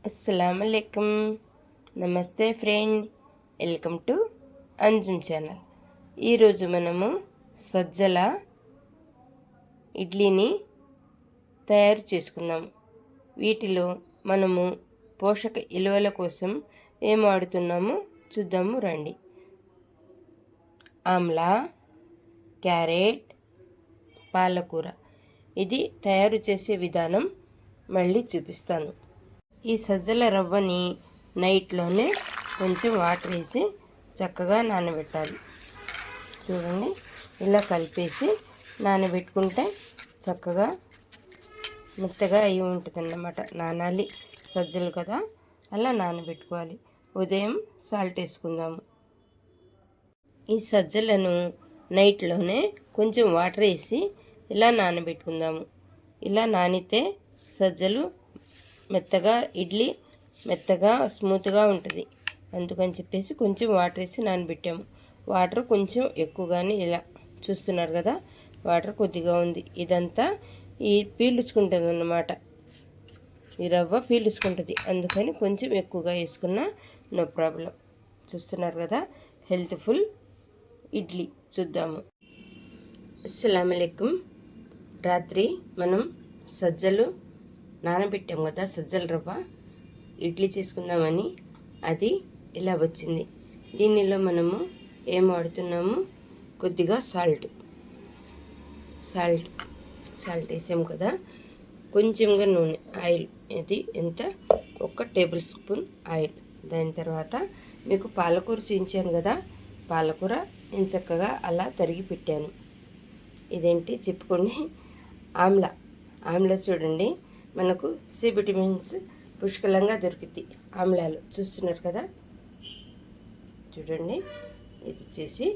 అస్సలాముఅలైకుం. నమస్తే friend, welcome to Anjum channel. ఈరోజు మనము సజ్జల ఇడ్లీని తయారు చేసుకున్నాము. వీటిలో మనము పోషక విలువల కోసం ఏం వాడుతున్నామో చూద్దాము రండి. ఆమ్లా, క్యారెట్, పాలకూర. ఇది తయారు చేసే విధానం మళ్ళీ చూపిస్తాను. ఈ సజ్జల రవ్వని నైట్లోనే కొంచెం వాటర్ వేసి చక్కగా నానబెట్టాలి. చూడండి, ఇలా కలిపేసి నానబెట్టుకుంటే చక్కగా మెత్తగా అయి ఉంటుందన్నమాట. నానాలి, సజ్జలు కదా, అలా నానబెట్టుకోవాలి. ఉదయం సాల్ట్ వేసుకుందాము. ఈ సజ్జలను నైట్లోనే కొంచెం వాటర్ వేసి ఇలా నానబెట్టుకుందాము. ఇలా నానితే సజ్జలు మెత్తగా, ఇడ్లీ మెత్తగా స్మూత్గా ఉంటుంది. అందుకని చెప్పేసి కొంచెం వాటర్ వేసి నానబెట్టాము. వాటర్ కొంచెం ఎక్కువగానే, ఇలా చూస్తున్నారు కదా, వాటర్ కొద్దిగా ఉంది. ఇదంతా ఈ పీల్చుకుంటుంది అన్నమాట. ఈ రవ్వ పీల్చుకుంటుంది, అందుకని కొంచెం ఎక్కువగా వేసుకున్నా నో ప్రాబ్లం. చూస్తున్నారు కదా, హెల్త్ఫుల్ ఇడ్లీ. చూద్దాము. అస్సలాముఅలైకుం. రాత్రి మనం సజ్జలు నానబెట్టాం కదా, సజ్జల రవ్వ ఇడ్లీ చేసుకుందామని. అది ఇలా వచ్చింది. దీనిలో మనము ఏం వాడుతున్నాము, కొద్దిగా సాల్ట్ వేసాము కదా, కొంచెంగా నూనె, ఆయిల్. ఇది ఎంత, 1 టేబుల్ స్పూన్ ఆయిల్. దాని తర్వాత మీకు పాలకూర చూపించాను కదా, పాలకూర నేను చక్కగా అలా తరిగి పెట్టాను. ఇదేంటి చెప్పుకోండి, ఆమ్లా చూడండి, మనకు సి విటమిన్స్ పుష్కలంగా దొరుకుతాయి ఆమ్లాలు. చూస్తున్నారు కదా, చూడండి. ఇది వచ్చేసి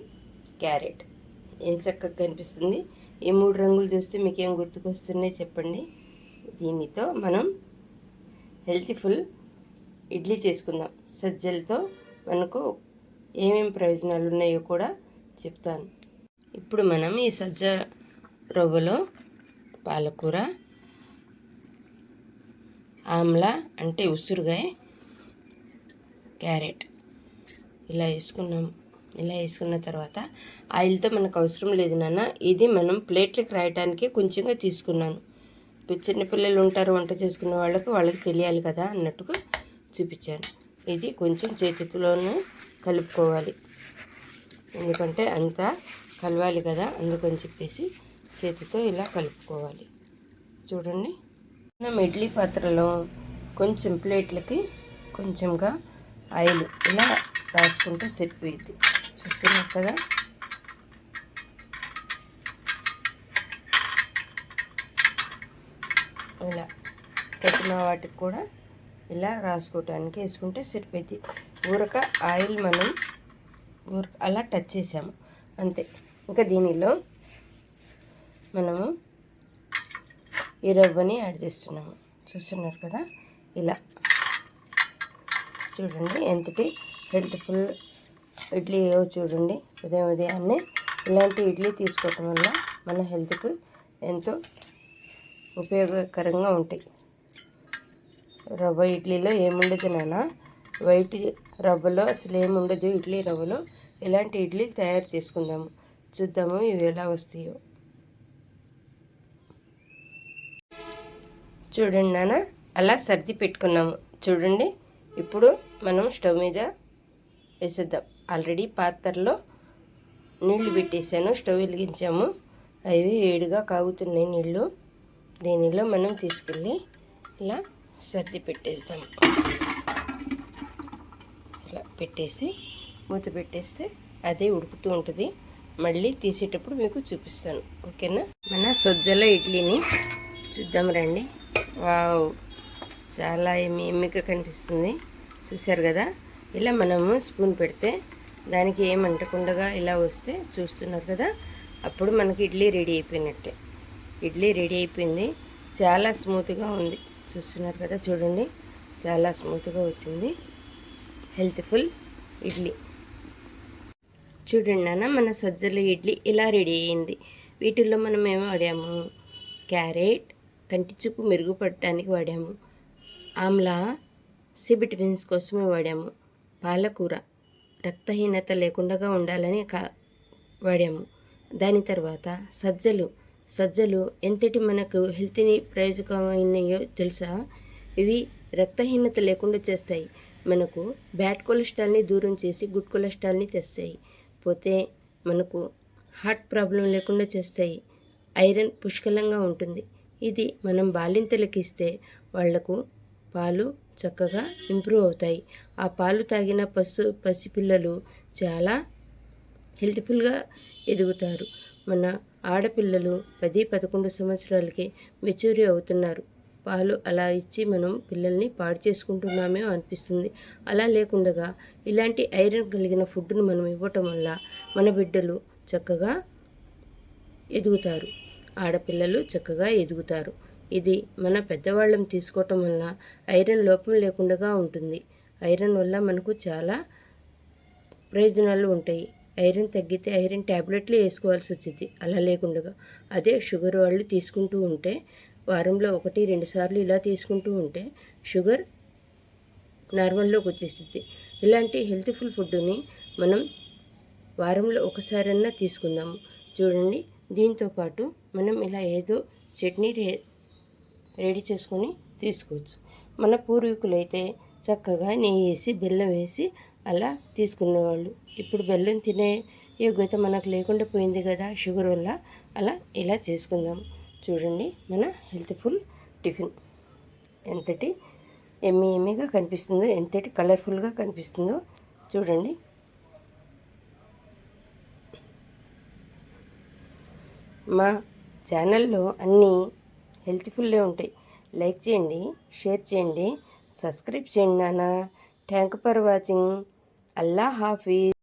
క్యారెట్. ఏం చక్కగా కనిపిస్తుంది. ఈ 3 రంగులు చూస్తే మీకు ఏం గుర్తుకొస్తున్నాయి చెప్పండి. దీనితో మనం హెల్త్ఫుల్ ఇడ్లీ చేసుకుందాం. సజ్జలతో మనకు ఏమేమి ప్రయోజనాలు ఉన్నాయో కూడా చెప్తాను. ఇప్పుడు మనం ఈ సజ్జ రవ్వలో పాలకూర, ఆమ్లా అంటే ఉసురుగాయ, క్యారెట్ ఇలా వేసుకున్నాము. ఇలా వేసుకున్న తర్వాత ఆయిల్తో మనకు అవసరం లేదు నాన్న. ఇది మనం ప్లేట్లకు రాయడానికి కొంచెంగా తీసుకున్నాను. చిన్నపిల్లలు ఉంటారు, వంట చేసుకున్న వాళ్ళకి తెలియాలి కదా అన్నట్టుగా చూపించాను. ఇది కొంచెం చేతిలోనే కలుపుకోవాలి, ఎందుకంటే అంతా కలవాలి కదా, అందుకని చెప్పేసి చేతితో ఇలా కలుపుకోవాలి. చూడండి, మనం ఇడ్లీ పాత్రలో కొంచెం ప్లేట్లకి కొంచెంగా ఆయిల్ ఇలా రాసుకుంటే సరిపోయింది. చూస్తున్నారు కదా, ఇలా పెట్టిన వాటికి కూడా ఇలా రాసుకోవటానికి వేసుకుంటే సరిపోయింది. ఊరక ఆయిల్ మనం అలా టచ్ చేసాము అంతే. ఇంకా దీనిలో మనము ఈ రవ్వని యాడ్ చేస్తున్నాము. చూస్తున్నారు కదా, ఇలా చూడండి ఎంతటి హెల్త్ఫుల్ ఇడ్లీ చూడండి. ఉదయాన్నే ఇలాంటి ఇడ్లీ తీసుకోవటం వల్ల మన హెల్త్కి ఎంతో ఉపయోగకరంగా ఉంటాయి. రవ్వ ఇడ్లీలో ఏముండదు నాన్న, వైట్ రవ్వలో అసలు ఏముండదు. ఇడ్లీ రవ్వలో ఇలాంటి ఇడ్లీ తయారు చేసుకుందాము. చూద్దాము ఇవి ఎలా వస్తాయో. చూడండి నాన్న, అలా సర్ది పెట్టుకున్నాము. చూడండి, ఇప్పుడు మనం స్టవ్ మీద వేసేద్దాం. ఆల్రెడీ పాత్రలో నీళ్లు పెట్టేసాను, స్టవ్ వెలిగించాము. అవి వేడిగా కాగుతున్నాయి నీళ్ళు. దీనిలో మనం తీసుకెళ్ళి ఇలా సర్ది పెట్టేద్దాము. ఇలా పెట్టేసి మూత పెట్టేస్తే అదే ఉడుకుతూ ఉంటుంది. మళ్ళీ తీసేటప్పుడు మీకు చూపిస్తాను, ఓకేనా. మన సజ్జల ఇడ్లీని చూద్దాం రండి. వావ్, చాలా ఎమ్మిగా కనిపిస్తుంది. చూశారు కదా, ఇలా మనము స్పూన్ పెడితే దానికి ఏమంటకుండా ఇలా వస్తే చూస్తున్నారు కదా, అప్పుడు మనకి ఇడ్లీ రెడీ అయిపోయినట్టే. ఇడ్లీ రెడీ అయిపోయింది. చాలా స్మూత్గా ఉంది. చూస్తున్నారు కదా, చూడండి, చాలా స్మూత్గా వచ్చింది. హెల్త్ఫుల్ ఇడ్లీ. చూడండి నాన్న, మన సజ్జల ఇడ్లీ ఇలా రెడీ అయ్యింది. వీటిల్లో మనం ఏమి వాడాము, క్యారెట్ కంటి చూపు మెరుగుపడటానికి వాడాము, ఆమ్లా సి విటమిన్స్ కోసమే వాడాము. పాలకూర రక్తహీనత లేకుండా ఉండాలని వాడాము. దాని తర్వాత సజ్జలు ఎంతటి మనకు హెల్త్ని ప్రయోజకమైనయో తెలుసా? ఇవి రక్తహీనత లేకుండా చేస్తాయి. మనకు బ్యాడ్ కొలెస్ట్రాల్ని దూరం చేసి గుడ్ కొలెస్ట్రాల్ని తెస్తాయి. పోతే మనకు హార్ట్ ప్రాబ్లం లేకుండా చేస్తాయి. ఐరన్ పుష్కలంగా ఉంటుంది. ఇది మనం బాలింతలకు ఇస్తే వాళ్లకు పాలు చక్కగా ఇంప్రూవ్ అవుతాయి. ఆ పాలు తాగిన పసిపిల్లలు చాలా హెల్త్ఫుల్గా ఎదుగుతారు. మన ఆడపిల్లలు 10-11 సంవత్సరాలకి మెచ్యూరి అవుతున్నారు. పాలు అలా ఇచ్చి మనం పిల్లల్ని పాడు చేసుకుంటున్నామే అనిపిస్తుంది. అలా లేకుండా ఇలాంటి ఐరన్ కలిగిన ఫుడ్ను మనం ఇవ్వటం వల్ల మన బిడ్డలు చక్కగా ఎదుగుతారు. ఆడపిల్లలు చక్కగా ఎదుగుతారు. ఇది మన పెద్దవాళ్ళం తీసుకోవటం వల్ల ఐరన్ లోపం లేకుండా ఉంటుంది. ఐరన్ వల్ల మనకు చాలా ప్రయోజనాలు ఉంటాయి. ఐరన్ తగ్గితే ఐరన్ ట్యాబ్లెట్లు వేసుకోవాల్సి వచ్చింది. అలా లేకుండా అదే షుగర్ వాళ్ళు తీసుకుంటూ ఉంటే వారంలో 1-2 సార్లు ఇలా తీసుకుంటూ ఉంటే షుగర్ నార్మల్లోకి వచ్చేసింది. ఇలాంటి హెల్త్ఫుల్ ఫుడ్ని మనం వారంలో ఒకసారన్నా తీసుకుందాము. చూడండి, దీంతోపాటు మనం ఇలా ఏదో చట్నీ రెడీ చేసుకొని తీసుకోవచ్చు. మన పూర్వీకులైతే చక్కగా నెయ్యి వేసి బెల్లం వేసి అలా తీసుకునేవాళ్ళు. ఇప్పుడు బెల్లం తినే యోగ్యత మనకు లేకుండా పోయింది కదా షుగర్ వల్ల. అలా ఇలా చేసుకుందాం. చూడండి, మన హెల్త్ఫుల్ టిఫిన్ ఎంతటి ఎమ్మీగా కనిపిస్తుందో, ఎంతటి కలర్ఫుల్గా కనిపిస్తుందో చూడండి. మా ఛానల్లో అన్నీ హెల్త్ఫుల్లే ఉంటాయి. లైక్ చేయండి, షేర్ చేయండి, సబ్స్క్రైబ్ చేయండి నాన్న. Thank for watching. Allah Hafeez.